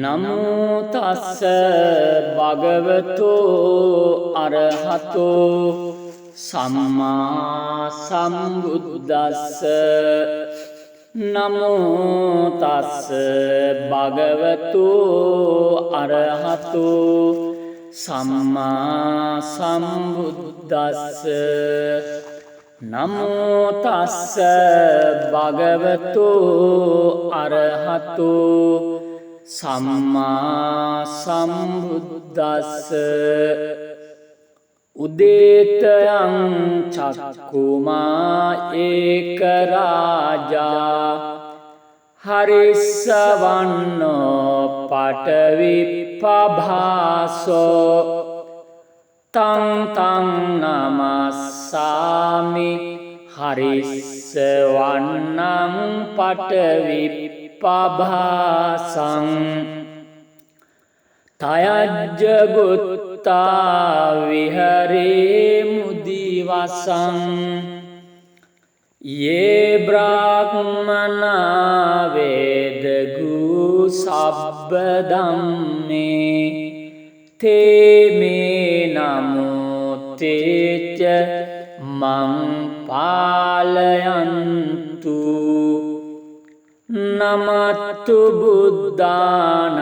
නමෝ තස්ස භගවතෝ අරහතෝ සම්මා සම්බුද්දස්ස නමෝ තස්ස භගවතෝ අරහතෝ සම්මා සම්බුද්දස්ස නමෝ තස්ස භගවතෝ අරහතෝ සම්මා සම්බුද්දස්ස උදේතයං චක්කුමා ඒක රාජා හරිස්සවන්නෝ පඨවිප්පභාසෝ තං තං නමස්සාමි හරිස්සවන්නං පඨවිප්පභාසං තයජ්ජගුත්තා විහරේ මුදිවසං යේ බ්‍රාහ්මනා වේදගු සබ්බ ධම්මේ තේ මේ නමෝ තේච මං පාලයන්තු නමත්තු බුද්ධානං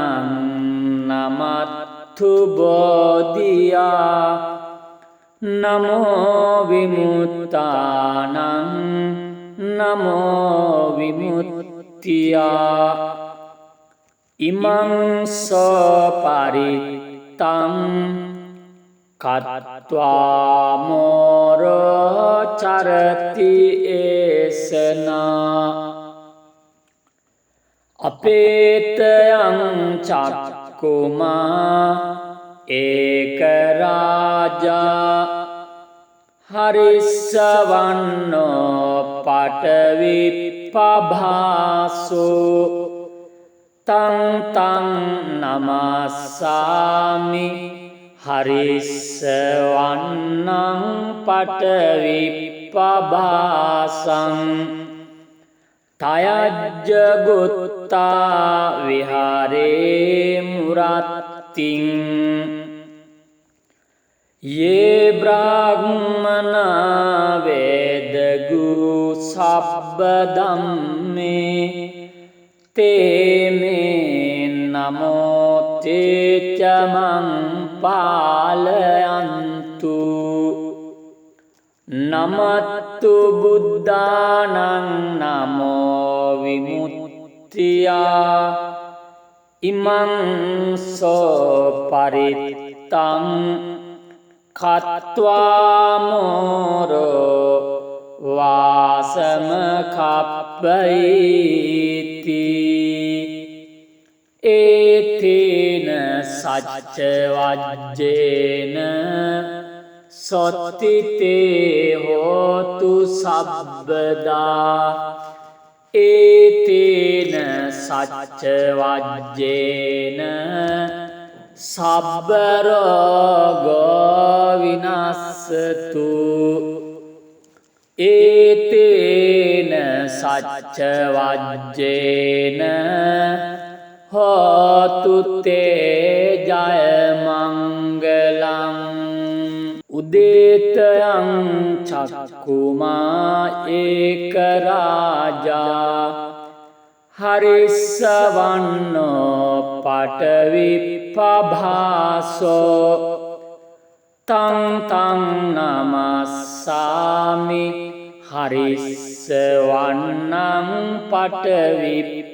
නමත්තු බෝධියා නමෝ විමුක්තානං නමෝ විමුක්තියා ඉමං සෝ පරිත්තං කତ୍වා මෝරෝ චරති ඒසනා අපේතයං චක්කුමා ඒක රාජා හරිස්සවන්නෝ පඨවිප්පභාසෝ තං තං නමස්සාමි හරිස්සවන්නං පඨවිප්පභාසං තයජ්ජගුත්තා විහාරේ මුරත්තිං යේ බ්‍රාහ්මනා වේදගු සබ්බ ධම්මේ තේ මේ නමෝ තේච මං පාලයන්තු නමත්තු බුද්ධානං නමෝ විමුක්තියා ඉමං සෝ පරිත්තං කତ୍වා මෝරෝ වාසම කප්පයිති ඒතේන සච්ච වජ්ජේන සොත්තිතේ හෝතු සබ්බදා ඒතේන සච්ච වජ්ජේන සබ්බරෝගෝ විනස්සතු ඒතේන සච්ච වජ්ජේන හෝතු තේ ජය මංගලං උදේතයං චක්කුමා ඒක රාජා හරිස්සවන්නෝ පඨවිප්පභාසෝ තං තං නමස්සාමි හරිස්සවන්නං පඨවිප්පභාසං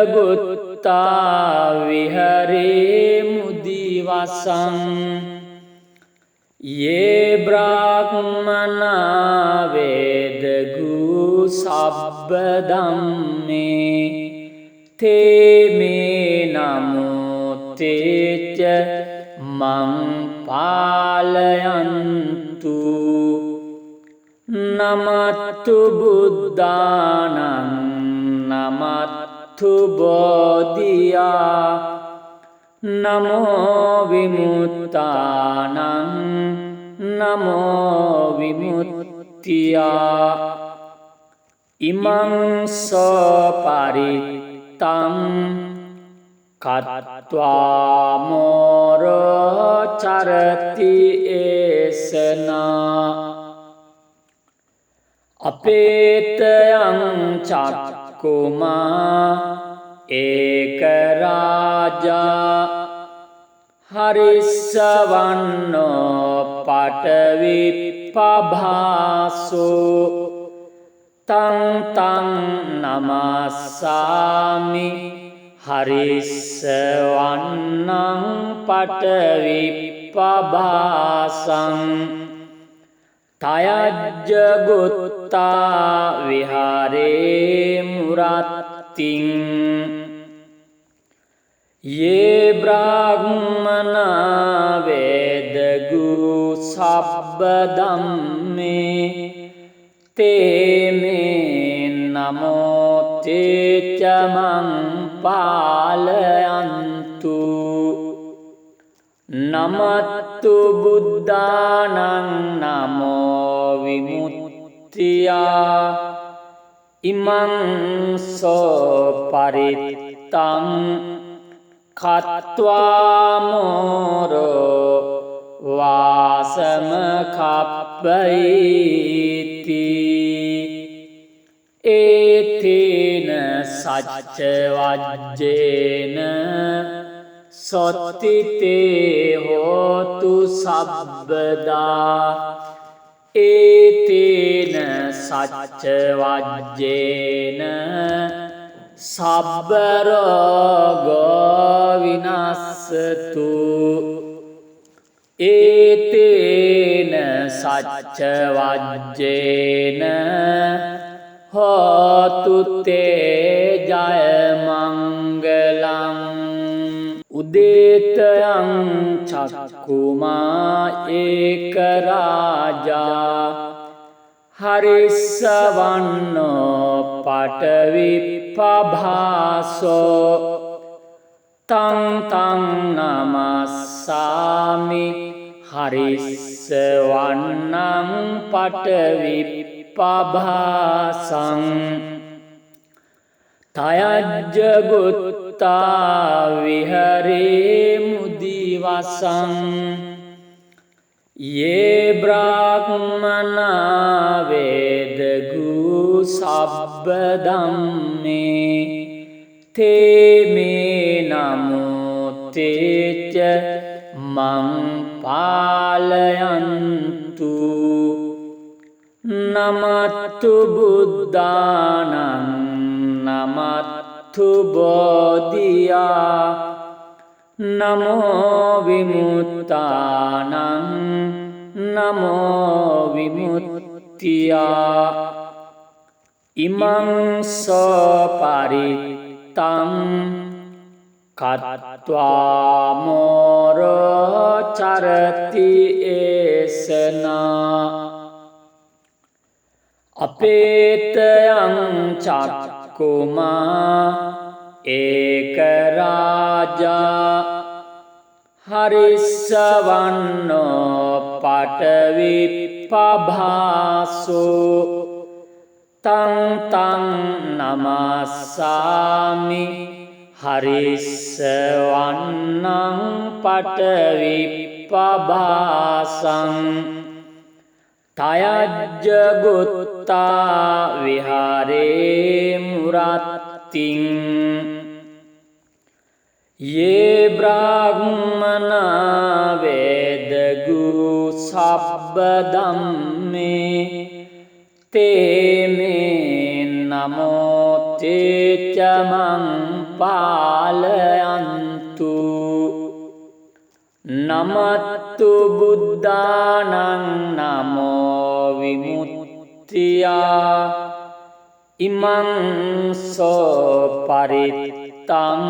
තයජ්ජගුත්තා විහරේ මුදිවසං යේ බ්‍රාහ්මනා වේදගු සබ්බ ධම්මේ තේ මේ නමෝ තේච මං පාලයන්තු නමත්තු බුද්ධානං නමත්තු බෝධියා නමෝ විමුක්තානං නමෝ විමුක්තියා ඉමං සෝ පරිත්තං කତ୍වා මෝරෝ චරති ඒසනා අපේතයං චක්කුමා ඒක රාජා හරිස්සවන්නෝ පටවිප්පභාසෝ තං තං නමස්සාමි හරිස්සවන්නං පටවිප්පභාසං තයජ්ජගුත්තා විහාරේ මුරත්තිං යේ බ්‍රාහ්මනා වේදගු සබ්බ ධම්මේ තේමේ නමෝ තේච මං පාලයන්තු නමත්තු බුද්ධානං නමෝ විමුක්තියා ඉමං සෝ පරිත්තං කତ୍වා මෝරෝ වාසම කප්පයිති ඒතේන සච්ච වජ්ජේන සොත්තිතේ හෝතු සබ්බදා ඒතේන සච්ච වජ්ජේන සබ්බරෝගෝ විනස්සතු ඒතේන සච්ච වජ්ජේන හෝතු තේ ජය මංගලං උදේතයං චක්කුමා ඒක රාජා හරිස්සවන්නෝ පටවිප්පභාසෝ තං තං නමස්සාමි හරිස්සවන්නං පටවිප්පභාසං තයජ්ජගුත්තා විහරේ මුදිවසං යේ බ්‍රාහ්මනා වේදගු සබ්බ ධම්මේ තේමේ නමෝ තේච මං පාලයන්තු නමත්තු බුද්ධානං නමත්තු බෝධියා නමෝ විමුක්තානං නමෝ විමුක්තියා ඉමං සෝ පරිත්තං කତ୍වා මෝරෝ චරති ඒසනා අපේතයං චක්කුමා ඒක රාජා හරිස්සවන්නෝ පටවිප්පභාසෝ තං තං නමස්සාමි හරිස්සවන්නං පටවිප්පභාසං තයජ්ජගුත්තා විහාරේ මුරත්තිං යේ බ්‍රාහ්මනා වේදගු සබ්බ ධම්මේ තේමේ නමෝ තේච මං පාලයන්තු නමත්තු බුද්ධානං නමෝ විමුක්තියා ඉමං සෝ පරිත්තං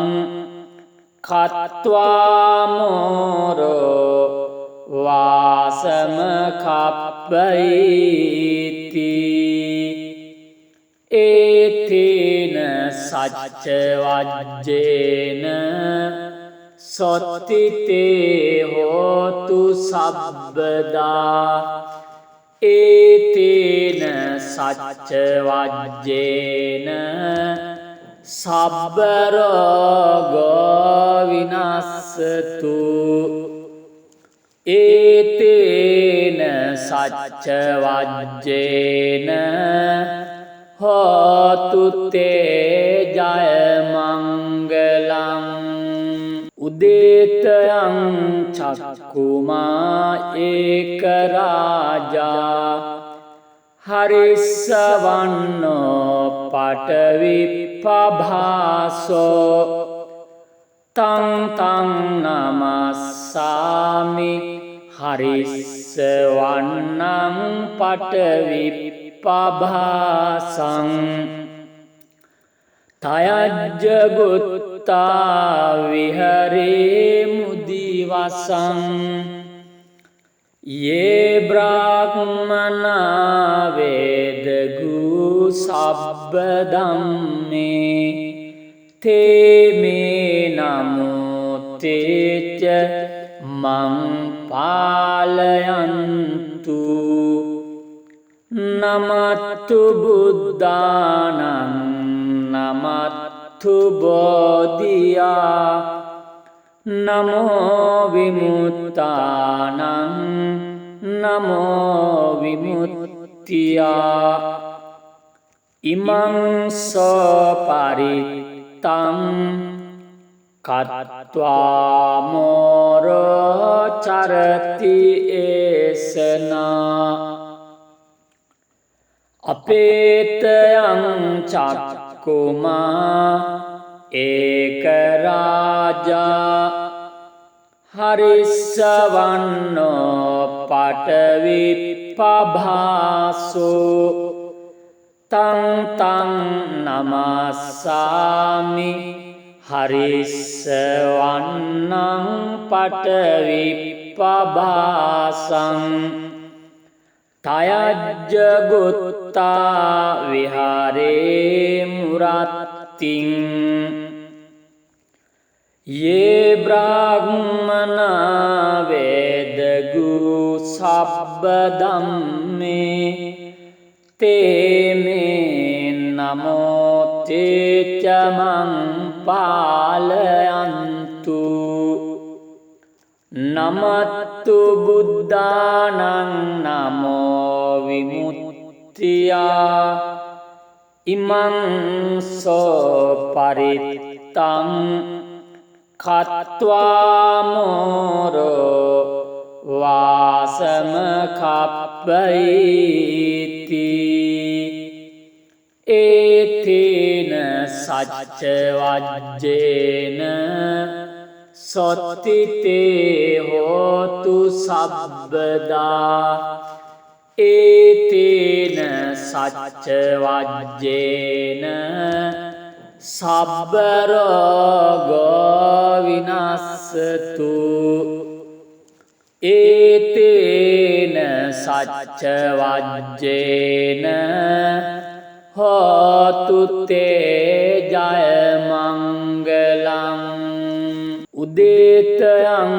කତ୍වා මෝරෝ වාසම කප්පයිති ඒතේන සච්ච වජ්ජේන සොත්තිතේ හෝතු සබ්බදා ඒතේන සච්ච වජ්ජේන සබ්බ රෝගෝ විනස්සතු ඒතේන සච්ච වජ්ජේන හෝතු තේ ජය මංගලං උදේතයං චක්කුමා ඒක රාජා හරිස්සවන්නෝ පටවිප්පභාසෝ තං තං නමස්සාමි හරිස්සවන්නං පටවිප්පභාසං තයජ්ජගුත්තා විහරේ මුදිවසං යේ බ්‍රාහ්මනා වේදගු සබ්බ ධම්මේ තේ මේ නමෝ තේච මං පාලයන්තු නමත්තු බුද්ධානං නමත්තු බෝධියා නමෝ විමුක්තානං නමෝ විමුක්තියා ඉමං සෝ පරිත්තං කତ୍වා මෝරෝ චරති ඒසනා අපේතයං චක්කුමා ඒක රාජා හරිස්සවන්නෝ පටවිප්පභාසෝ තං තං නමස්සාමි හරිස්සවන්නං පටවිප්පභාසං තයජ්ජගුත්තා විහාරේ මුරත්තිං යේ බ්‍රාහ්මනා වේදගු සබ්බ ධම්මේ තේ මේ නමෝ තේච මං පාලයන්තු නමත්තු බුද්ධානං නමෝ විමුක්තියා ඉමං සෝ පරිත්තං කତ୍වා මෝරෝ වාසම කප්පයිති ඒතේන සච්ච වජ්ජේන සොත්තිතේ හෝතු සබ්බදා ඒතේන සච්ච වජ්ජේන සබ්බ රෝගෝ විනස්සතු ඒතේන සච්ච වජ්ජේන හෝතු තේ ජය මංගලං උදේතයං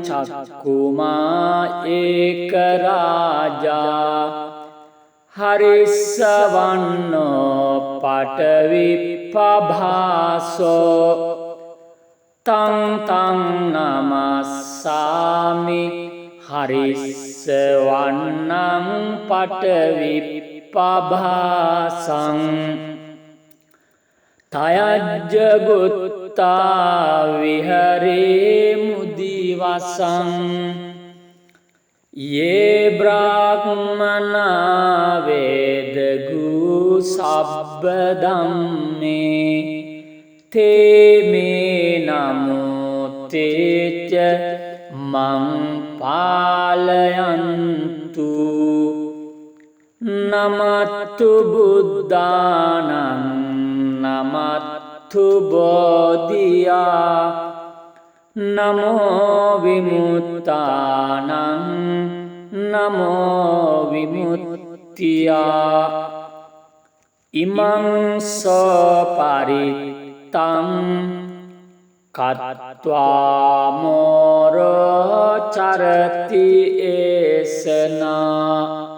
චක්කුමා ඒක රාජා හරිස්සවන්නෝ පටවිප්පභාසෝ තං තං නමස්සාමි හරිස්සවන්නං පටවිප්පභාසං තයජ්ජගුත්තා විහරේ මුදිවසං යේ බ්‍රාහ්මනා වේදගු සබ්බ ධම්මේ තේ මේ නමෝ තේච මං පාලයන්තු නමත්තු බුද්ධානං නමත්තු බෝධියා නමෝ විමුක්තානං නමෝ විමුක්තියා ඉමං සෝ පරිත්තං කତ୍වා මෝරෝ චරති ඒසනා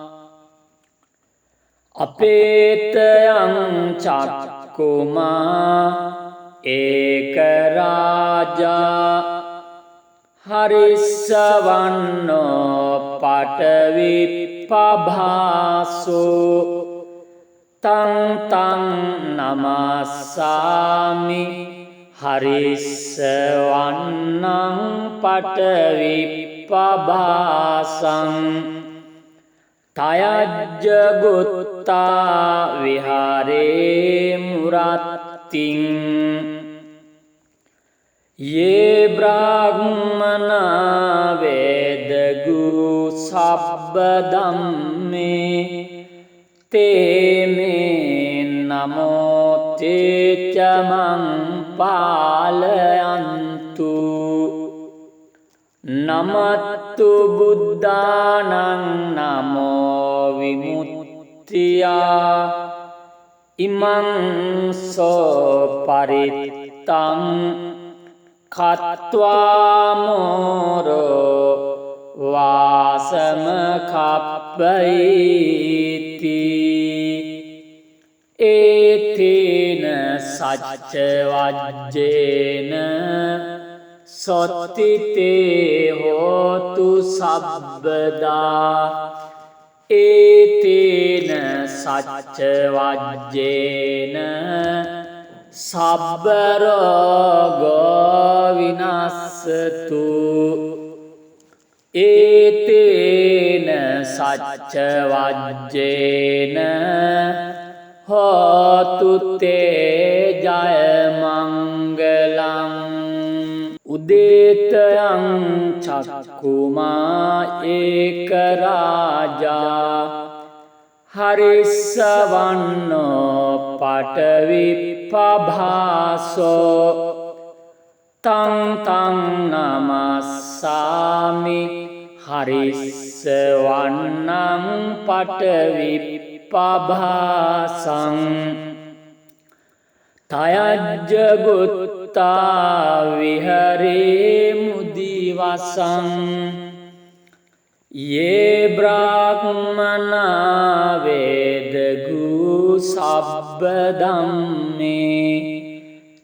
අපේතයං චක්කුමා ඒක රාජා හරිස්සවන්නෝ පඨවිප්පභාසෝ තං තං නමස්සාමි හරිස්සවන්නං පඨවිප්පභාසං තයජ්ජ ගුත්තා විහාරේ මුරත්තිං යේ බ්‍රාහ්මනා වේදගු සබ්බ ධම්මේ තේ මේ නමෝ තේච මං පාලයන්තු නමත්තු බුද්ධානං නමෝ විමුක්තියා ඉමං සෝ පරිත්තං කତ୍වා මෝරෝ වාසම කප්පයිති ඒතේන සච්ච වජ්ජේන සොත්තිතේ හෝතු සබ්බදා ඒතේන සච්ච වජ්ජේන සබ්බරෝගෝ විනස්සතු ඒතේන සච්ච වජ්ජේන හෝතු තේ ජය මංගලං උදේතයං චක්කුමා ඒක රාජා හරිස්සවන්නෝ පඨවිප්පභාසෝ තං තං නමස්සාමි හරිස්සවන්නං පඨවිප්පභාසං තයජ්ජ ගුත්තා විහරේ මුදිවසං යේ බ්‍රාහ්මනා වේදගු සබ්බ ධම්මේ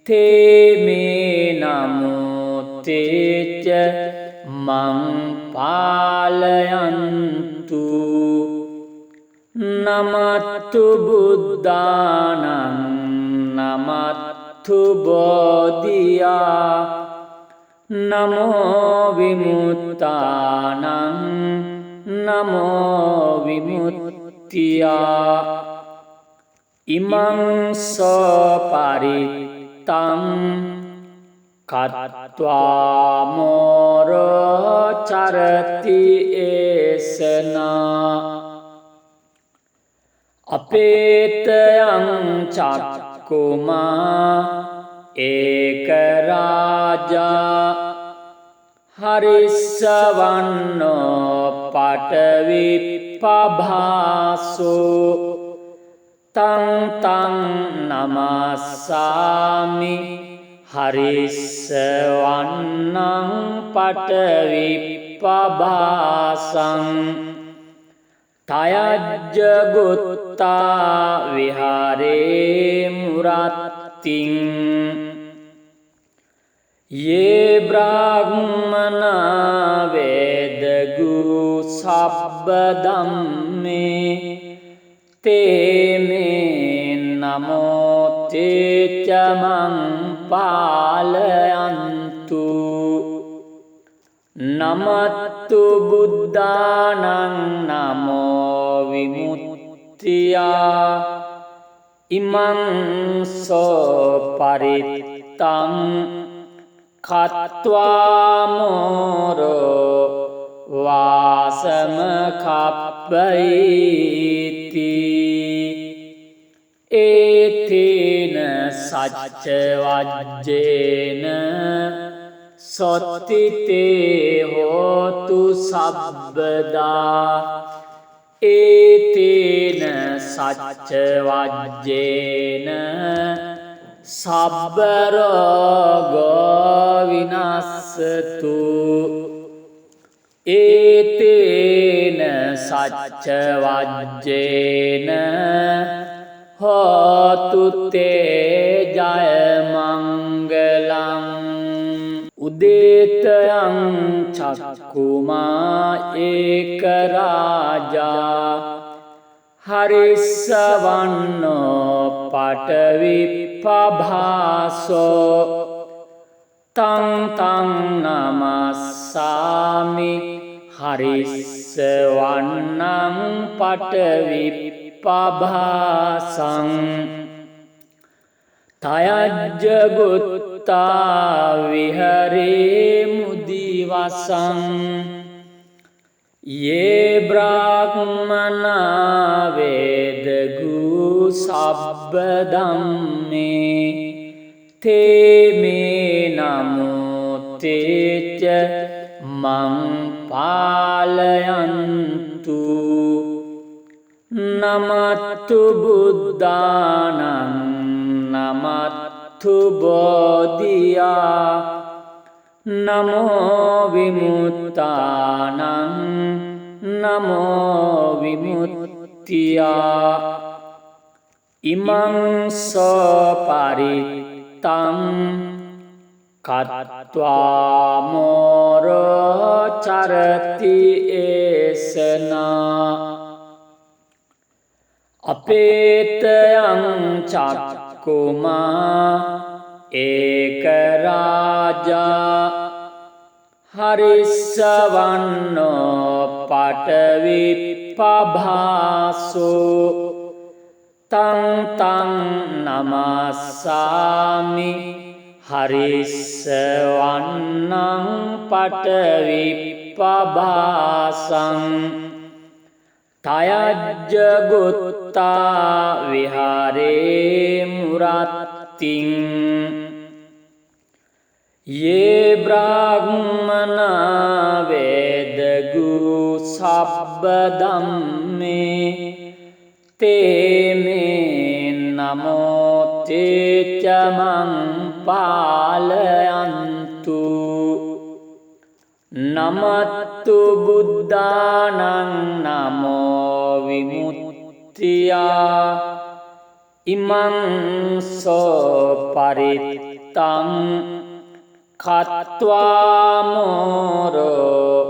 තේ මේ නමෝ තේච මං පාලයන්තු නමත්තු බුද්ධානං නමත්තු බෝධියා නමෝ විමුක්තානං නමෝ විමුක්තියා ඉමං සෝ පරිත්තං කତ୍වා මෝරෝ චරති ඒසනා අපේතයං චක්කුමා ඒක රාජා හරිස්සවන්නෝ පඨවිප්පභාසෝ තං තං නමස්සාමි හරිස්සවන්නං පඨවිප්පභාසං තයජ්ජ ගුත්තා විහාරේ මුරත්තිං යේ බ්‍රාහ්මනා වේදගු සබ්බ ධම්මේ තේ මේ නමෝ තේච මං පාලයන්තු නමත්තු බුද්ධානං නමෝ විමුක්තියා ඉමං සෝ පරිත්තං කତ୍වා මෝරෝ වාසම කප්පයිති ඒතේන සච්ච වජ්ජේන සොත්තිතේ හෝතු සබ්බදා ඒතේන සච්ච වජ්ජේන සබ්බරෝගෝ විනස්සතු ඒතේන සච්ච වජ්ජේන හෝතු තේ ජය මංගලං උදේතයං චක්කුමා ඒක රාජා හරිස්සවන්නෝ පටවිප්පභාසෝ තං තං නමස්සාමි හරිස්සවන්නං පටවිප්පභාසං තයජ්ජගුත්තා විහරේ මුදිවසං යේ බ්‍රාහ්මනා වේදගු සබ්බ ධම්මේ තේ මේ නමෝ තේච මං පාලයන්තු නමත්තු බුද්ධානං නමත්තු බෝධියා නමෝ විමුක්තානං නමෝ විමුක්තියා ඉමං සෝ පරිත්තං කତ୍වා මෝරෝ චරති ඒසනා අපේතයං චක්කුමා ඒක රාජා හරිස්සවන්නෝ පටවිප්පභාසෝ තං තං නමස්සාමි හරිස්සවන්නං පටවිප්පභාසං තයජ්ජගුත්තා විහාරේ මුරත්තිං යේ බ්‍රාහ්මනා වේදගු සබ්බ ධම්මේ තේ මේ නමෝ තේච මං පාලයන්තු නමත්තු බුද්ධානං නමෝ විමුක්තියා ඉමං සෝ පරිත්තං කତ୍වා මෝරෝ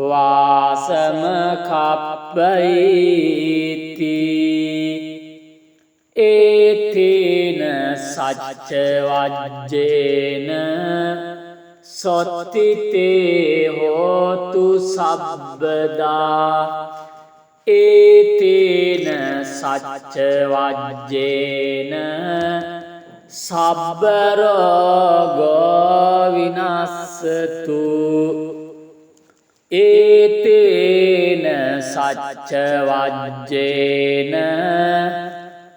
වාසම කප්පයිති ඒතේන සච්ච වජ්ජේන සොත්තිතේ හෝතු සබ්බදා ඒතේන සච්ච වජ්ජේන සබ්බරෝගෝ විනස්සතු ඒතේන සච්ච වජ්ජේන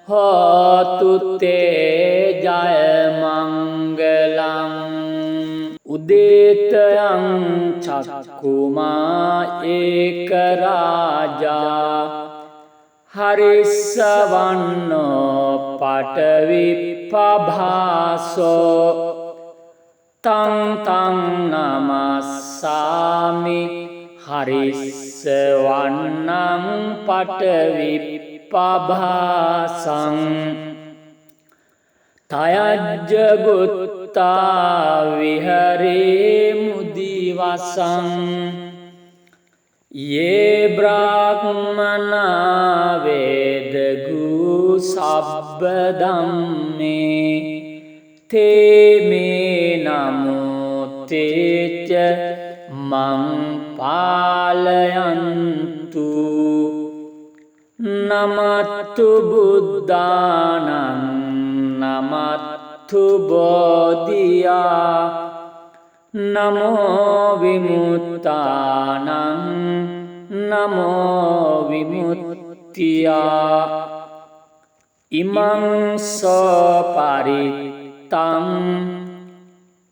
හෝතු තේ ජය මංගලං උදේතයං චක්කුමා ඒක රාජා හරිස්සවන්නෝ පටවිප්පභාසෝ තං තං නමස්සාමි හරිස්සවන්නං පටවිප්පභාසං තයජ්ජගුත්තා විහරේ මුදිවසං යේ බ්‍රාහ්මනා වේදගු සබ්බ ධම්මේ තේ මේ නමෝ තේච මං පාලයන්තු නමත්තු බුද්ධානං නමත්තු බෝධියා නමෝ විමුක්තානං නමෝ විමුක්තියා ඉමං සෝ පරිත්තං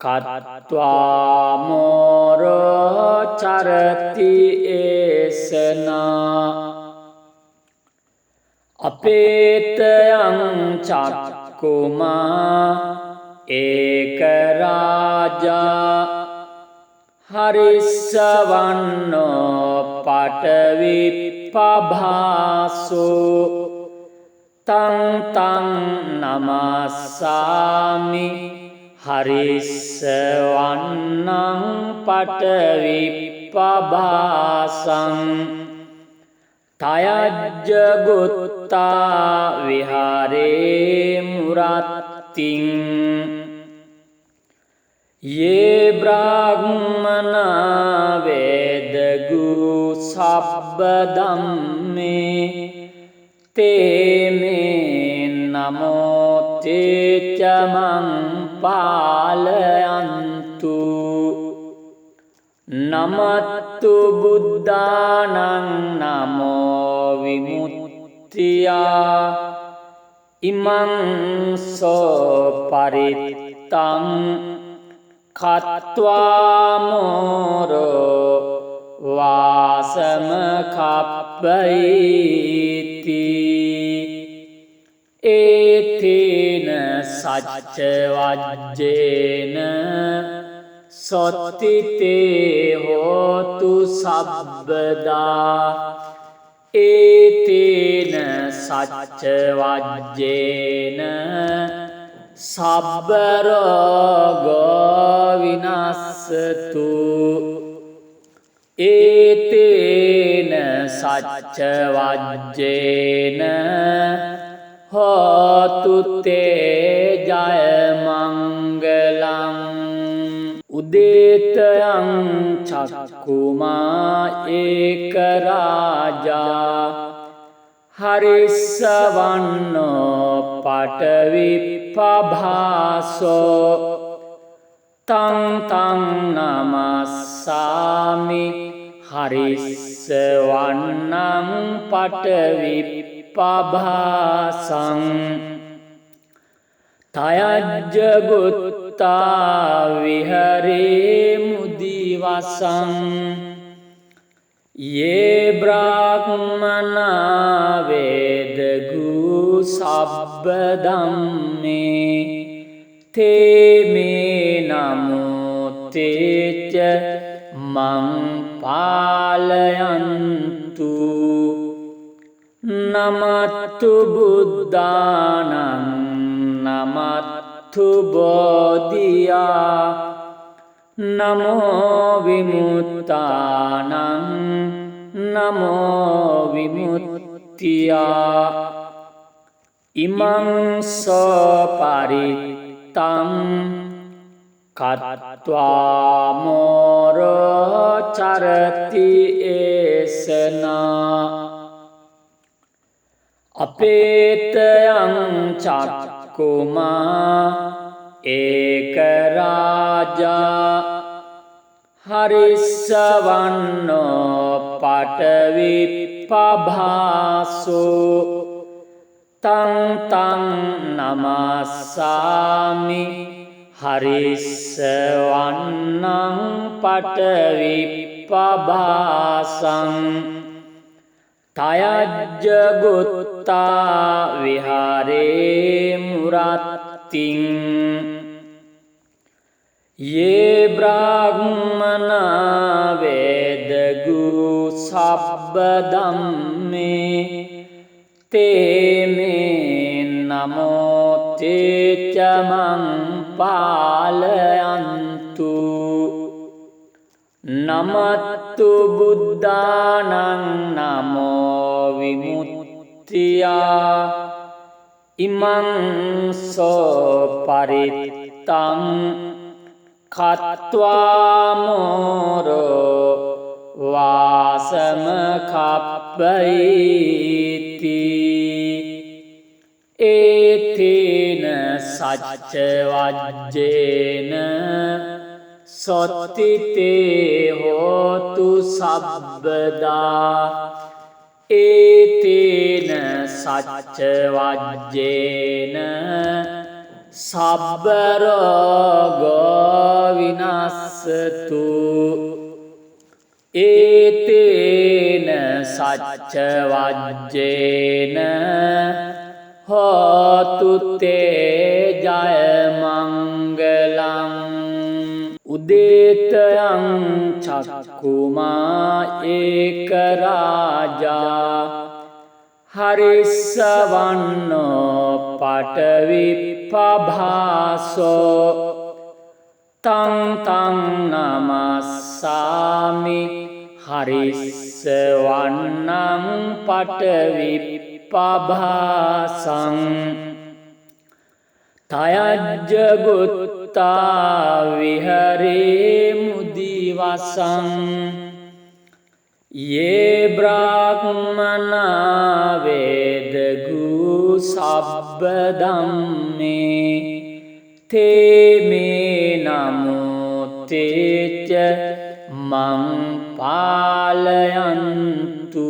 කତ୍වා මෝරෝ චරති ඒසනා අපේතයං චක්කුමා ඒක රාජා හරිස්සවන්නෝ පටවිප්පභාසෝ තං තං නමස්සාමි හරිස්ස වන්නං පටවිප්පභාසං තයජ්ජ ගුත්තා විහාරේ මුරත්තිං යේ බ්‍රාහ්මනා වේදගු සබ්බ ධම්මේ තේ මේ නමෝ තේච මං පාලයන්තු නමත්තු බුද්ධානං නමෝ විමුක්තියා ඉමං සෝ පරිත්තං කତ୍වා මෝරෝ වාසම කප්පයිති ඒතේන සච්ච වජ්ජේන සොත්තිතේ හෝතු සබ්බදා ඒතේන සච්ච වජ්ජේන සබ්බරෝගෝ විනස්සතු ඒතේන සච්ච වජ්ජේන හෝතු තේ ජය මංගලං උදේතයං චක්කුමා ඒක රාජා හරිස්සවන්නෝ පටවිප්පභාසෝ තං තං නමස්සාමි හරිස්ස වන්නං පටවිප්පභාසං තයජ්ජ ගුත්තා විහරේ මුදිවසං යේ බ්‍රාහ්මනා වේදගු සබ්බ ධම්මේ තේ මේ නමෝ තේච මං පාලයන්තු නමත්තු බුද්ධානං නමත්තු බෝධියා නමෝ විමුක්තානං නමෝ විමුක්තියා ඉමං සෝ පරිත්තං කତ୍වා මෝරෝ චරති ඒසනා අපේතයං චක්කුමා ඒක රාජා හරිස්සවන්නෝ පටවිප්පභාසෝ තං තං නමස්සාමි හරිස්ස වන්නං පටවිප්පභාසං තයජ්ජ ගුත්තා විහාරේ මුරත්තිං යේ බ්‍රාහ්මනා වේදගු සබ්බ ධම්මේ තේ මේ නමෝ තේච මං පාලයන්තු නමත්තු බුද්ධානං නමෝ විමුක්තියා ඉමං සෝ පරිත්තං කତ୍වා මෝරෝ වාසම කප්පයිති ඒතේන සච්ච වජ්ජේන සොත්තිතේ හෝතු සබ්බදා ඒතේන සච්ච වජ්ජේන සබ්බරෝගෝ විනස්සතු ඒතේන සච්ච වජ්ජේන හෝතු තේ ජය මංගලං උදේතයං චක්කුමා ඒක රාජා හරිස්සවන්නෝ පඨවිප්පභාසෝ තං තං නමස්සාමි හරිස්සවන්නං පඨවිප්පභාසං තයජ්ජගුත්තා විහරේ මුදිවසං යේ බ්‍රාහ්මනා වේදගු සබ්බ ධම්මේ තේ මේ නමෝ තේච මං පාලයන්තු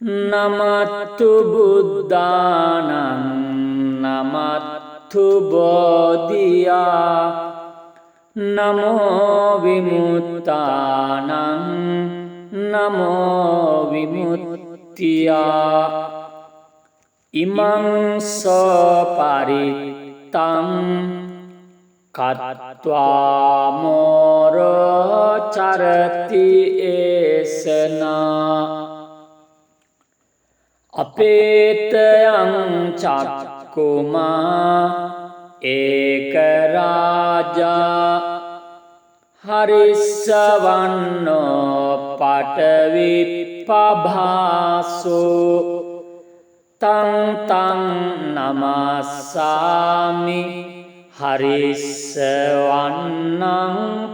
නමත්තු බුද්ධානං නමත්තු බෝධියා නමෝ විමුක්තානං නමෝ විමුක්තියා ඉමං සෝ පරිත්තං කତ୍වා මෝරෝ චරති ඒසනා අපේතයං චක්කුමා ඒක රාජා හරිස්සවන්නෝ පඨවිප්පභාසෝ තං තං නමස්සාමි හරිස්සවන්නං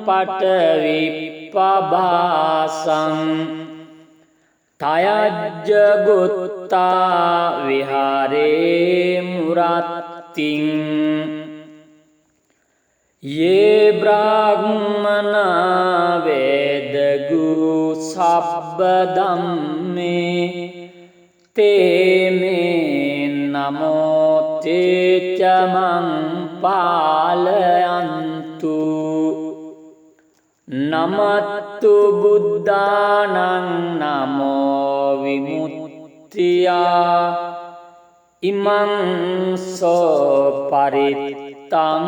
පඨවිප්පභාසං තයජ්ජගුත්තා විහාරේ මුරත්තිං යේ බ්‍රාහ්මනා වේදගු සබ්බ ධම්මේ තේ මේ නමෝ තේච මං පාලයන්තු නමත්තු බුද්ධානං නමෝ විමුක්තියා ඉමං සෝ පරිත්තං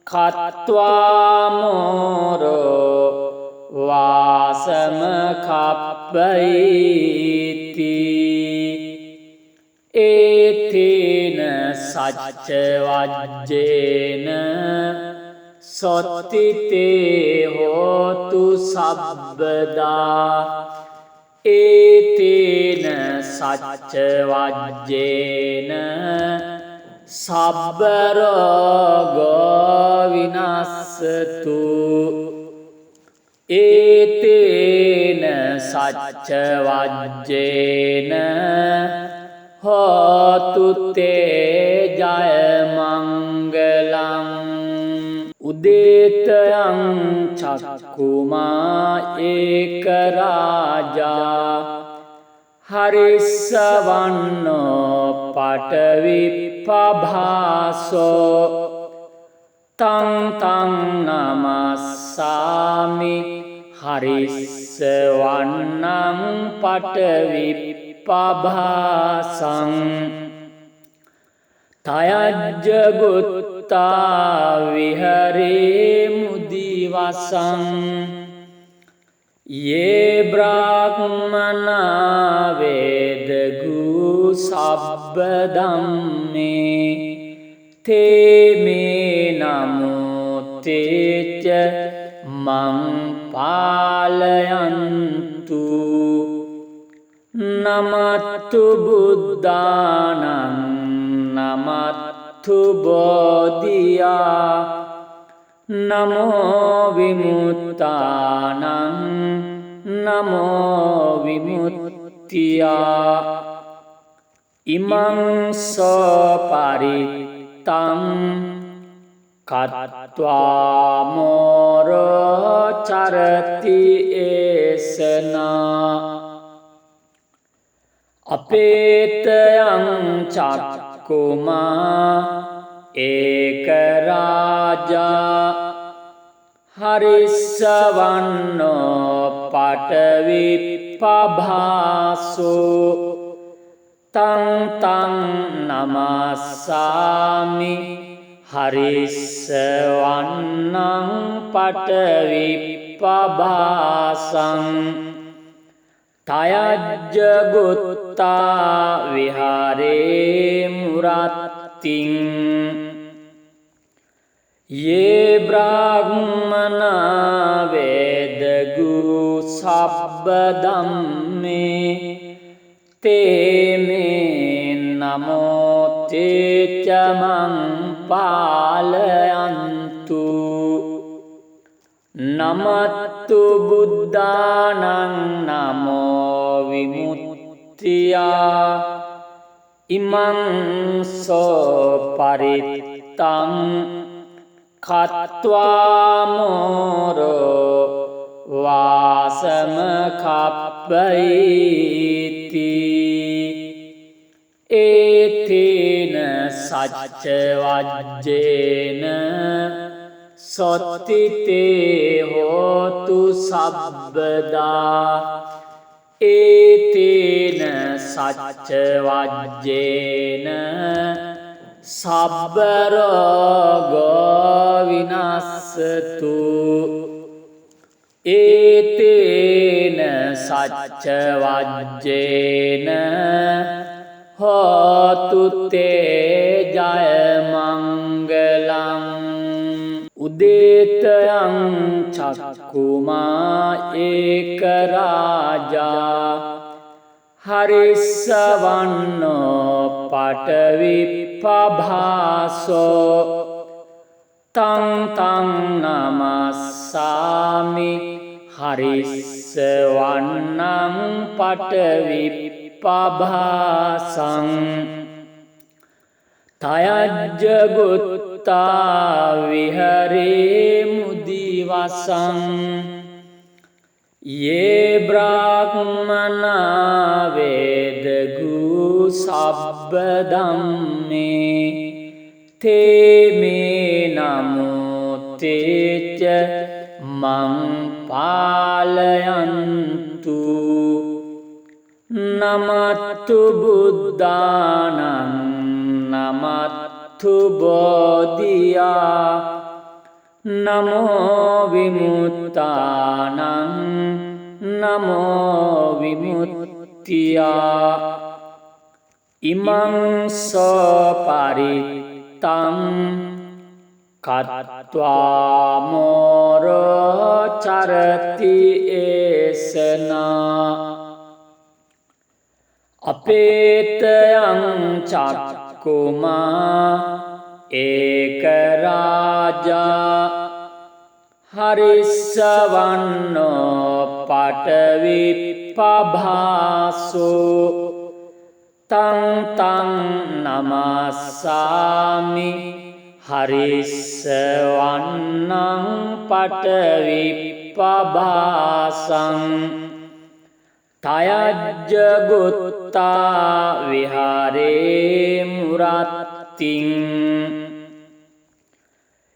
කତ୍වා මෝරෝ වාසම කප්පයිති ඒතේන සච්ච වජ්ජේන සොත්තිතේ හෝතු සබ්බදා ඒතේන සච්ච වජ්ජේන සබ්බරෝගෝ විනස්සතු ඒතේන සච්ච වජ්ජේන හෝතු තේ ජය මංගලං උදේතයං චක්කුමා ඒක රාජා හරිස්සවන්නෝ පඨවිප්පභාසෝ තං තං නමස්සාමි හරිස්සවන්නං පඨවිප්පභාසං තයජ්ජගුත්තා විහරේ මුදිවසං යේ බ්‍රාහ්මනා වේදගු සබ්බ ධම්මේ තේ මේ නමෝ තේච මං පාලයන්තු නමත්තු බුද්ධානං නමත්තු බෝධියා නමෝ විමුක්තානං නමෝ විමුක්තියා ඉමං සෝ පරිත්තං කତ୍වා මෝරෝ චරති ඒසනා අපේතයං චක්කුමා ඒක රාජා හරිස්සවන්නෝ පඨවිප්පභාසෝ තං තං නමස්සාමි හරිස්සවන්නං පටවිප්පභාසං තයජ්ජගුත්තා විහාරේ මුරත්තිං යේ බ්‍රාහ්මනා වේදගු සබ්බ ධම්මේ තේමේ නමෝ තේචමං පාලයන්තු නමත්තු බුද්ධානං නමෝ විමුක්තියා ඉමං සෝ පරිත්තං කତ୍වා මෝරෝ වාසම කප්පයිති ඒතේන සච්ච වජ්ජේන සොත්තිතේ හෝතු සබ්බදා ඒතේන සච්ච වජ්ජේන සබ්බරෝගෝ විනස්සතු ඒතේන සච්ච වජ්ජේන හෝතු තේ ජය මංගලං උදේතයං චක්කුමා ඒක රාජා හරිස්සවන්නෝ පටවිප්පභාසෝ තං තං නමස්සාමි හරිස්සවන්නං පටවිප්පභාසං තයජ්ජගුත්තා විහරේ මුදිවසං යේ බ්‍රාහ්මනා වේදගු සබ්බ ධම්මේ තේමේ නමෝ තේච මං පාලයන්තු නමත්තු බුද්ධානං නමත්තු බෝධියා නමෝ විමුක්තානං නමෝ විමුක්තියා ඉමං සෝ පරිත්තං කତ୍වා මෝරෝ චරති ඒසනා අපේතයං චක්කුමා ඒක රාජා හරිස්සවන්නෝ පටවිප්පභාසෝ තං තං නමස්සාමි හරිස්සවන්නං පටවිප්පභාසං තයජ්ජගුත්තා විහාරේ මුරත්තිං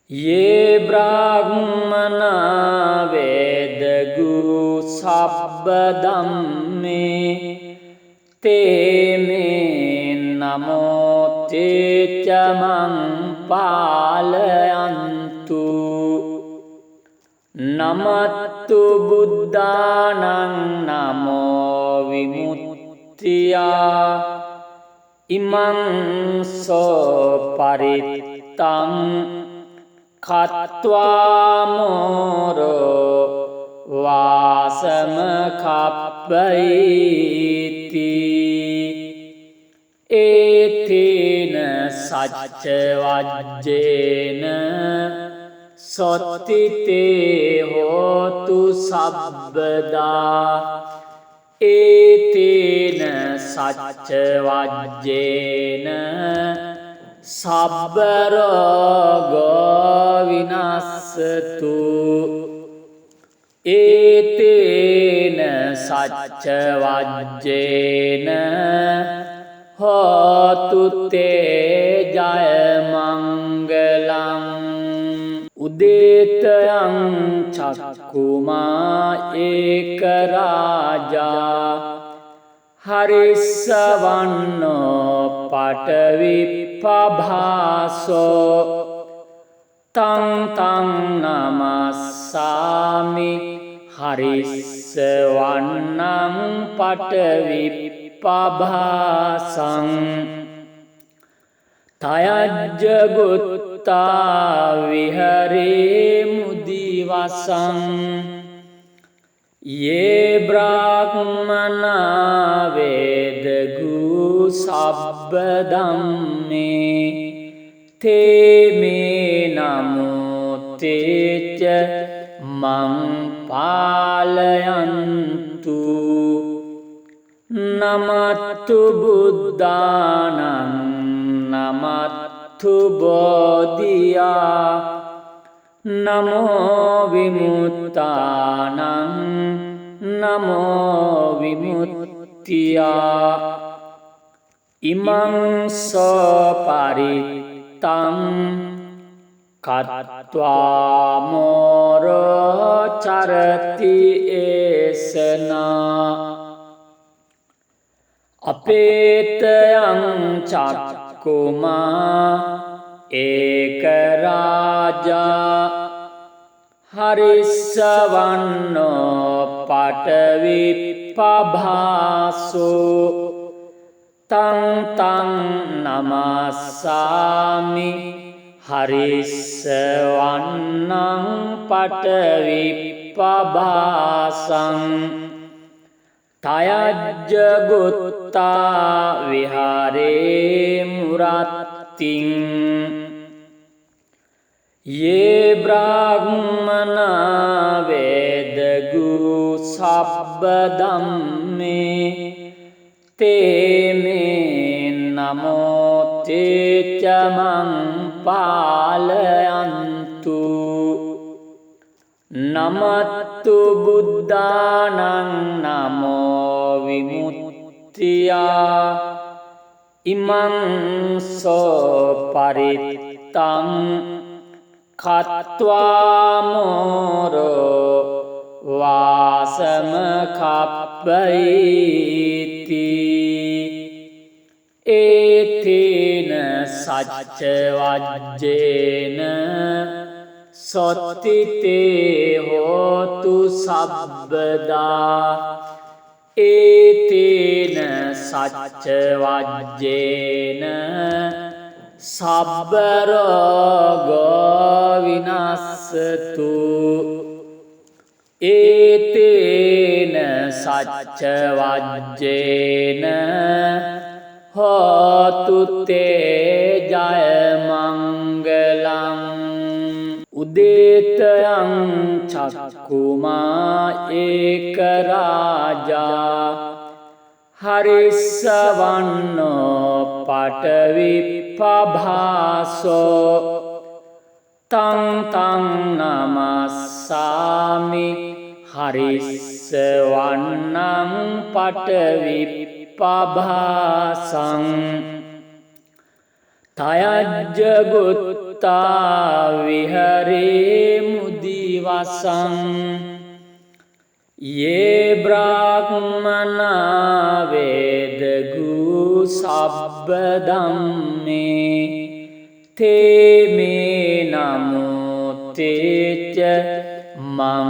යේ බ්‍රාහ්මනා වේදගු සබ්බ ධම්මේ තේමේ නමෝ තේචමං පාලයන්තු නමත්තු බුද්ධානං නමෝ විමුක්තියා ඉමං සෝ පරිත්තං කତ୍වා මෝරෝ වාසම කප්පයිති ඒතේන සච්ච වජ්ජේන සොත්තිතේ හෝතු සබ්බදා ඒතේන සච්ච වජ්ජේන සබ්බරෝගෝ විනස්සතු ඒතේන සච්ච වජ්ජේන හෝතු තේ ජය මංගලං උදේතයං චක්කුමා ඒක රාජා හරිස්සවන්නෝ පටවිප්පභාසෝ තං තං නමස්සාමි හරිස්ස වන්නං පඨවිප්පභාසං තයජ්ජ ගුත්තා විහරේ මුදිවසං යේ බ්‍රාහ්මනා වේදගු සබ්බ ධම්මේ තේ මේ නමෝ තේච මං පාලයන්තු නමත්තු බුද්ධානං නමත්තු බෝධියා නමෝ විමුක්තානං නමෝ විමුක්තියා ඉමං සෝ පරිත්තං කତ୍වා මෝරෝ චරති ඒසනා අපේතයං චක්කුමා ඒක රාජා හරිස්සවන්නෝ පඨවිප්පභාසෝ තං තං නමස්සාමි හරිස්සවන්නං පඨවිප්පභාසං තයජ්ජ ගුත්තා විහාරේ මුරත්තිං යේ බ්‍රාහ්මනා වේදගු සබ්බ ධම්මේ තේ මේ නමෝ තේච මං පාලයන්තු නමත්තු බුද්ධානං නමෝ විමුක්තියා ඉමං සෝ පරිත්තං කତ୍වා මෝරෝ වාසම කප්පයිති ඒතේන සච්ච වජ්ජේන සොත්තිතේ හෝතු සබ්බදා ඒතේන සච්ච වජ්ජේන සබ්බරෝගෝ විනස්සතු ඒතේන සච්ච වජ්ජේන හෝතු තේ ජය මංගලං උදේතයං චක්කුමා ඒක රාජා හරිස්සවන්නෝ පඨවිප්පභාසෝ තං තං නමස්සාමි හරිස්සවන්නං පඨවිප්පභාසං තයජ්ජ ගුත්තා විහරේ මුදිවසං යේ බ්‍රාහ්මනා වේදගු සබ්බ ධම්මේ තේ මේ නමෝ තේච මං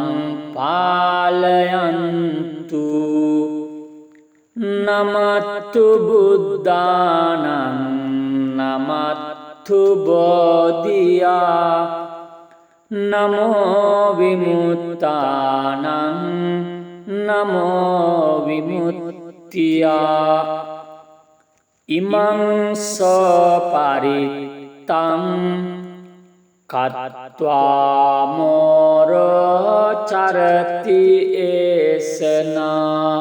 පාලයන්තු නමත්තු බුද්ධානං නමත්තු බෝධියා නමෝ විමුක්තානං නමෝ විමුක්තියා ඉමං සෝ පරිත්තං කତ୍වා මෝරෝ චරති ඒසනා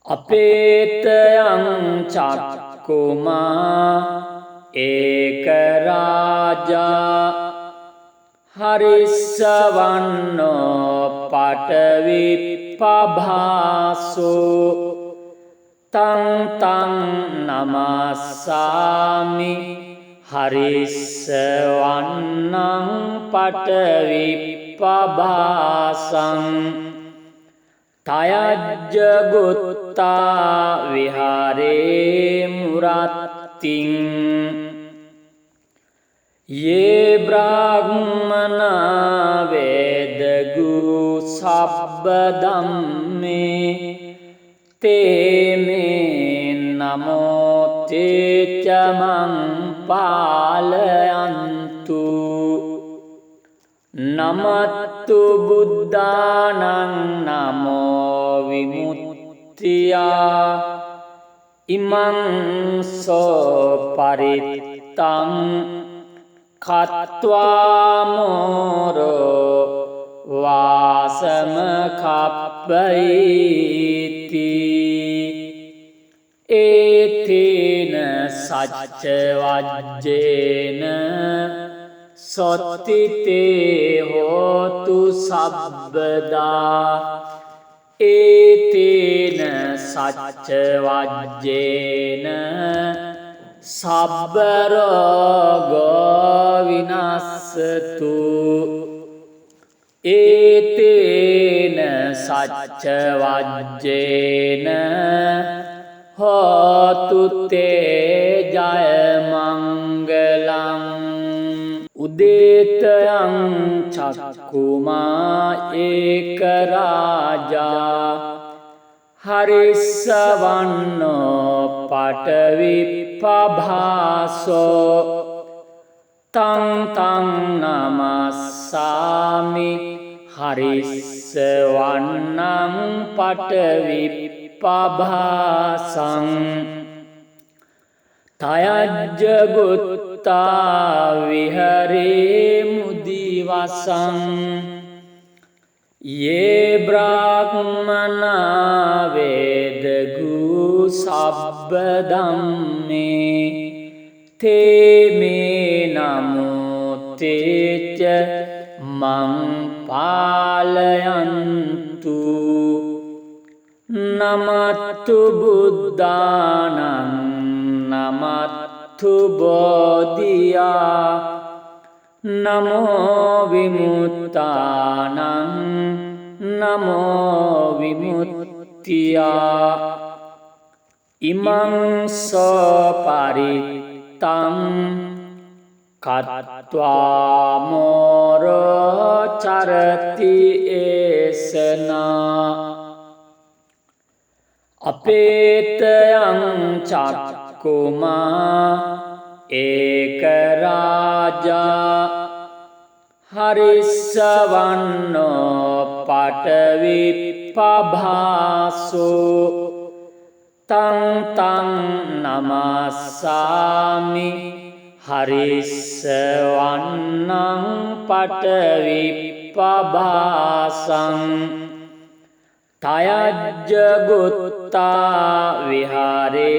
අපේතයං චක්කුමා ඒක රාජා හරිස්සවන්නෝ පඨවිප්පභාසෝ තං තං නමස්සාමි හරිස්සවන්නං පඨවිප්පභාසං තයජ්ජ ගුත්තා විහාරේ මුරත්තිං ये ब्राह्मणा वेदगु सब्बदम्मे ते मे नमो ते च मं पालयन्तु नमत्तु बुद्धानं नमो विमुक्त्या इमं सो परित्तं खत्वा मोरो वासम खप्पयिति एतेन सच्च वज्जेन सोत्तिते होतु सब्बदा एतेन सच्च वज्जेन सब्बरोगो विनස්සතු एतेन सच्च वज्जेन होतु ते जय मंगलम् उदेतयं चक्कुमा एक राजा हरिस्सवन्नो पटविप्पभासो तं तं नमस्सामि हरिस्सवन्नं पटविप्पभासं तयज्जगुत्ता विहरे मुदिवसं ये ब्राह्मणा वेदगु सब्बदम्मे ते मे नमो ते च मं पालयन्तु नमत्तु बुद्धानं नमत्तु बोधिया नमो विमुक्तानं नमो विमुक्त्या इमं सो परित्तं खत्वा मोरो चरति एषना अपेतयं चक्कुमा एक राजा हरिस्सवन्नो पटविप्पभासो तं तं नमस्सामि हरिस्सवन्नं पटविप्पभासं तयज्जगुत्ता विहारे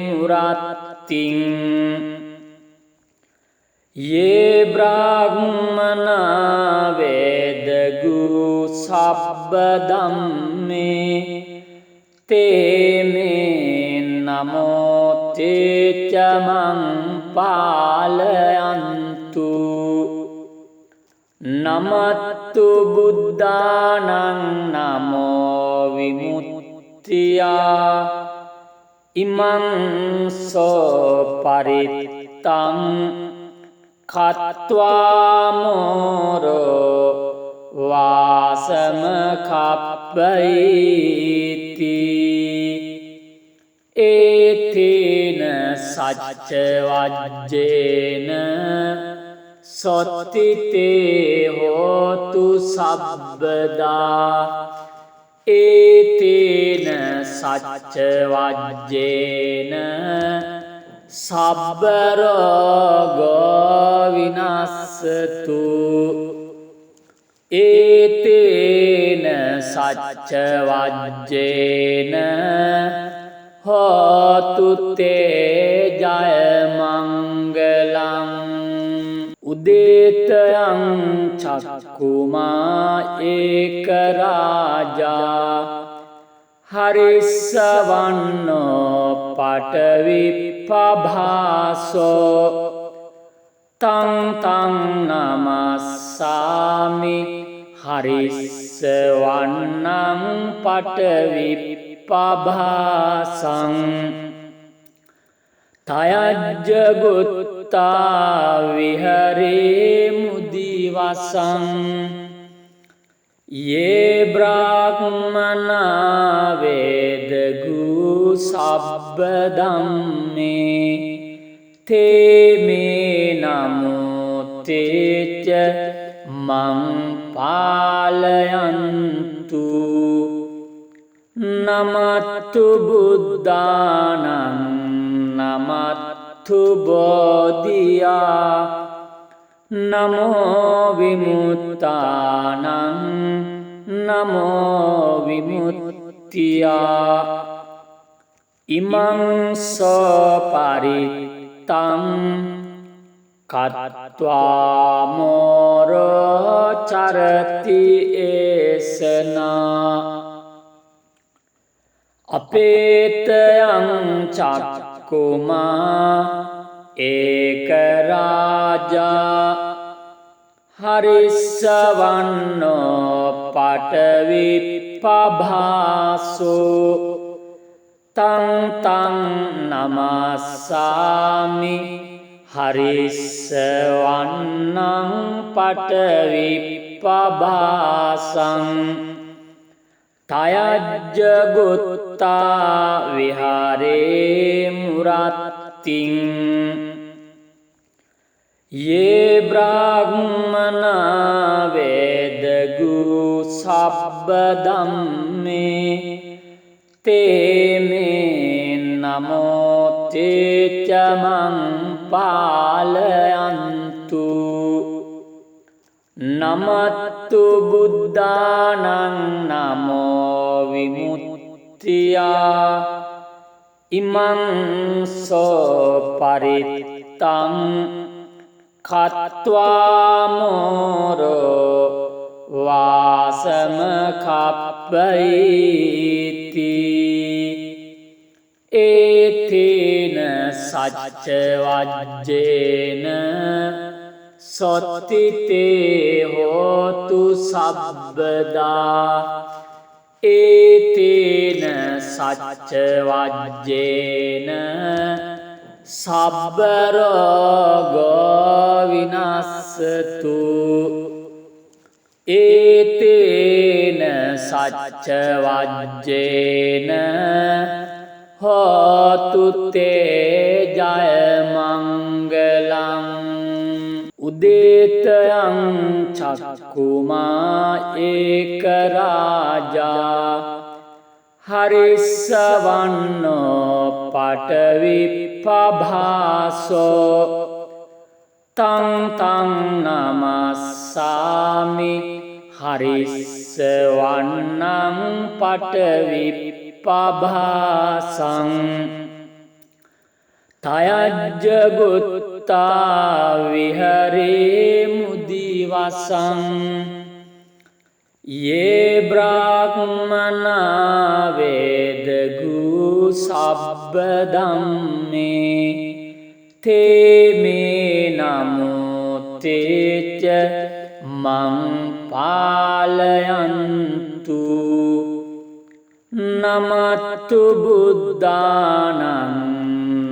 मुरात्तिं ये ब्राह्मणा वेदगु सब्बदम्मे ते मे नमो ते च मं पालयन्तु नमत्तु बुद्धानं नमो विमुक्त्या इमं सो परित्तं खत्वा मोरो वासम खप्पयिति एतेन सच्च वज्जेन सोत्तिते होतु सब्बदा एतेन सच्च वज्जेन सब्बरोगो विनස්සතු एतेन सच्च वज्जेन होतु ते जय मंगलम् उदेतयं चक्कुमा एक राजा हरिस्सवन्नो पटविप्पभासो तं तं नमस्सामि हरिस्सवन्नं पटविप्पभासं तयज्जगुत्ता විහරේ මුදිවසං යේ බ්‍රාහ්මනා වේදගු සබ්බ ධම්මේ තේ මේ නමෝ තේච මං පාලයන්තු නමත්තු බුද්ධානං නමත්තු බෝධියා නමෝ විමුක්තානං නමෝ විමුක්තියා ඉමං සෝ පරිත්තං කତ୍වා මෝරෝ චරති ඒසනා අපේතයං චක්කුමා ඒක රාජා හරිස්සවන්නෝ පටවිප්පභාසෝ තං තං නමස්සාමි හරිස්සවන්නං පටවිප්පභාසං තයජ්ජගුත්තා විහාරේ මුරත්තිං යේ බ්‍රාහ්මනා වේදගු සබ්බ ධම්මේ තේ මේ නමෝ තේච මං පාලයන්තු නමත්තු බුද්ධානං නමෝ විමුක්තියා ඉමං සෝ පරිත්තං කତ୍වා මෝරෝ වාසම කප්පයිති ඒතේන සච්ච වජ්ජේන සොත්තිතේ හෝතු සබ්බදා ඒතේන සච්ච වජ්ජේන සබ්බරෝගෝ විනස්සතු ඒතේන සච්ච වජ්ජේන හෝතු තේ ජය මංගලං උදේතයං චක්කුමා ඒක රාජා හරිස්සවන්නෝ පටවිප්පභාසෝ තං තං නමස්සාමි හරිස්සවන්නං පටවිප්පභාසං තයජ්ජගුත්තා විහරේ මුදිවසං යේ බ්‍රාහ්මනා වේදගු සබ්බ ධම්මේ තේ මේ නමෝ තේච මං පාලයන්තු නමත්තු බුද්ධානං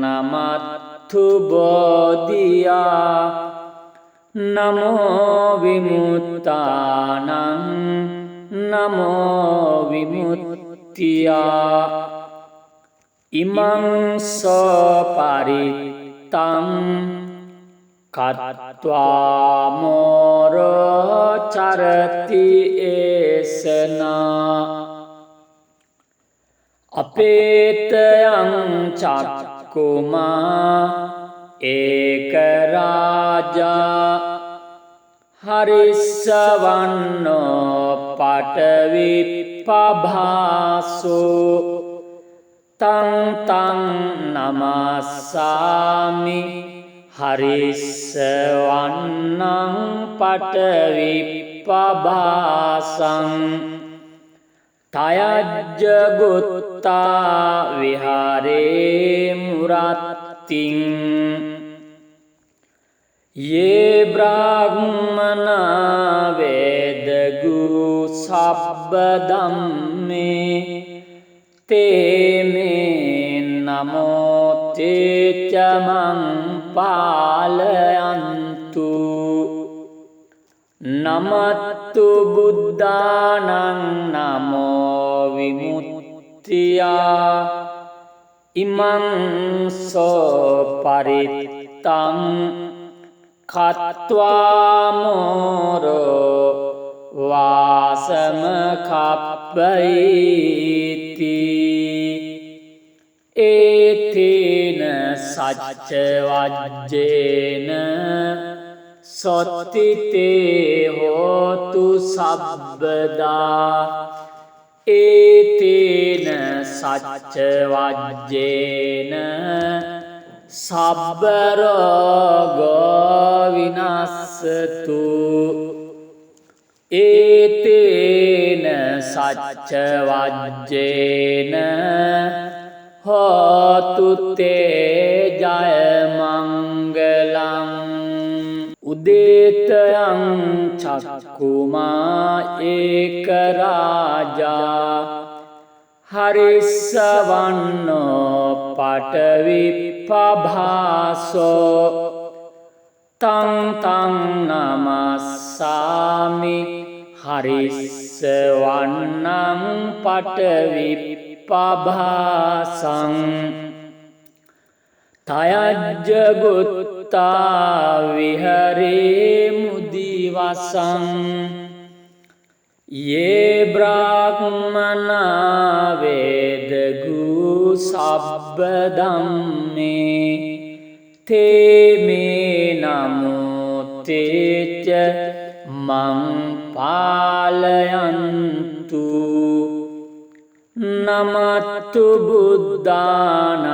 නමත්තු බෝධියා නමෝ විමුක්තානං නමෝ විමුක්තියා ඉමං සෝ පරිත්තං කତ୍වා මෝරෝ චරති ඒසනා අපේතයං චක්කුමා ඒක රාජා හරිස්සවන්නෝ පටවිප්පභාසෝ තං තං නමස්සාමි හරිස්සවන්නං පටවිප්පභාසං තයජ්ජගුත්තා විහාරේ මුරත්තිං යේ බ්‍රාහ්මනා වේදගු සබ්බ ධම්මේ තේ මේ නමෝ තේච මං පාලයන්තු නමත්තු බුද්ධානං නමෝ විමුක්තියා ඉමං සෝ පරිත්තං කତ୍වාමෝරෝ වාසම කප්පයිති ඒතේන සච්ච වජ්ජේන සොත්තිතේ හෝතු සබ්බදා ඒතේන සච්ච වජ්ජේන සබ්බරෝගෝ විනස්සතු ඒතේන සච්ච වජ්ජේන හෝතු තේ ජය මංගලං උදේතයං චක්කුමා ඒක රාජා හරිස්සවන්නෝ පටවිප්පභාසෝ තං තං නමස්සාමි හරිස්සවන්නං පටවිප්පභාසං තයජ්ජගුත්තා විහරේ මුදිවසං යේ බ්‍රාහ්මනා වේදගු සබ්බදම්මේ තේමේ නමෝතේච මං පාලයන්තු නමත්තු බුද්ධානං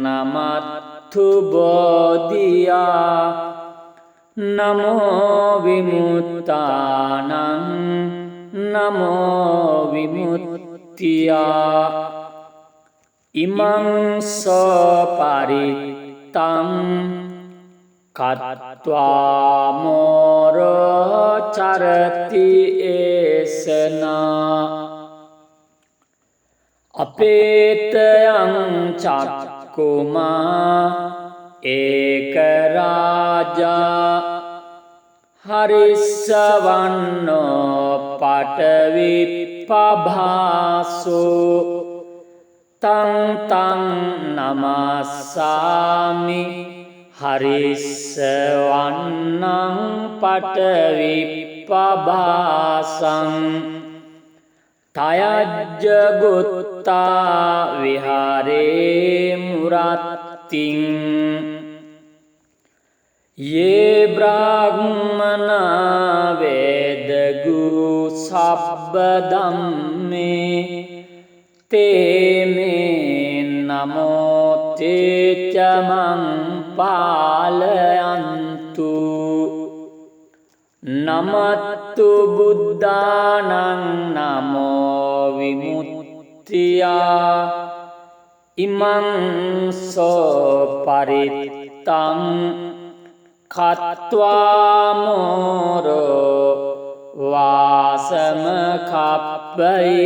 නමත්තු බෝධියා නමෝ විමුක්තානං නමෝ විමුක්තියා ඉමං සෝ පරිත්තං කତ୍වාමෝරෝ චරති ඒසනා අපේතයං චක්කුමා ඒක රාජා හරිස්සවන්නෝ පටවිප්පභාසෝ තං තං නමස්සාමි හරිස්සවන්නං පටවිප්පභාසං තයජ්ජගුත්තා විහාරේ මුරත්තිං යේ බ්‍රාහ්මනා වේදගු සබ්බදම්මේ තේමේ නමෝතේච මං පාලයන්තු නමත්තු බුද්ධානං නමෝ විමුක්තියා ඉමං සෝ පරිත්තං කତ୍වාමෝරෝ වාසම කප්පයිති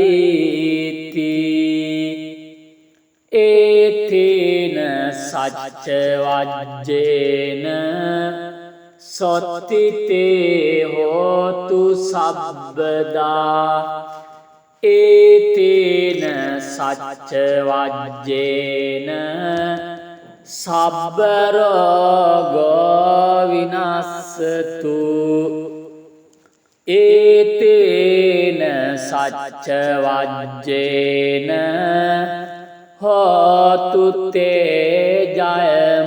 ඒතේන සච්ච වජ්ජේන සොත්තිතේ හෝතු සබ්බදා ඒතේන සච්ච වජ්ජේන සබ්බරෝගෝ විනස්සතු ඒතේන සච්ච වජ්ජේන හෝතු තේ ජය